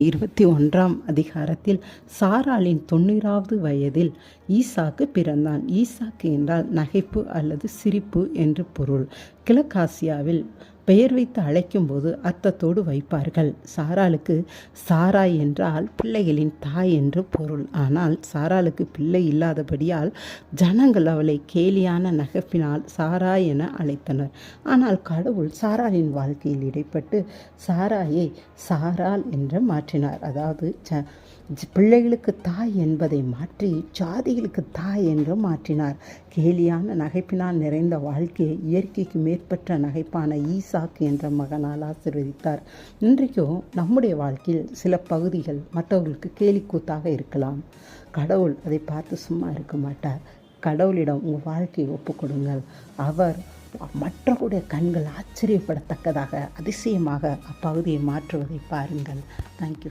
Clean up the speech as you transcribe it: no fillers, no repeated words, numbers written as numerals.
21ஆம் அதிகாரத்தில் சாராளின் 90வது வயதில் ஈசாக்கு பிறந்தான். ஈசாக்கு என்றால் நகைப்பு அல்லது சிரிப்பு என்று பொருள். கிழக்காசியாவில் பெயர் வைத்து அழைக்கும்போது அர்த்தத்தோடு வைப்பார்கள். சாராளுக்கு சாராய் என்றால் பிள்ளைகளின் தாய் என்று பொருள். ஆனால் சாராளுக்கு பிள்ளை இல்லாதபடியால் ஜனங்கள் அவளை கேலியான நகைப்பினால் சாராய் என அழைத்தனர். ஆனால் கடவுள் சாராளின் வாழ்க்கையில் இடைப்பட்டு சாராயை சாராள் என்று மாற்றினார். அதாவது பிள்ளைகளுக்கு தாய் என்பதை மாற்றி ஜாதிகளுக்கு தாய் என்று மாற்றினார். கேலியான நகைப்பினால் நிறைந்த வாழ்க்கையை இயற்கைக்கு மேற்பட்ட நகைப்பான ஈசாக்கு என்ற மகனால் ஆசீர்வதித்தார். இன்றைக்கும் நம்முடைய வாழ்க்கையில் சில பகுதிகள் மற்றவர்களுக்கு கேலிக்கூத்தாக இருக்கலாம். கடவுள் அதை பார்த்து சும்மா இருக்க மாட்டார். கடவுளிடம் உங்கள் வாழ்க்கையை ஒப்புக்கொடுங்கள். அவர் மற்றவருடைய கண்கள் ஆச்சரியப்படத்தக்கதாக அதிசயமாக அப்பகுதியை மாற்றுவதை பாருங்கள். தேங்க்யூ.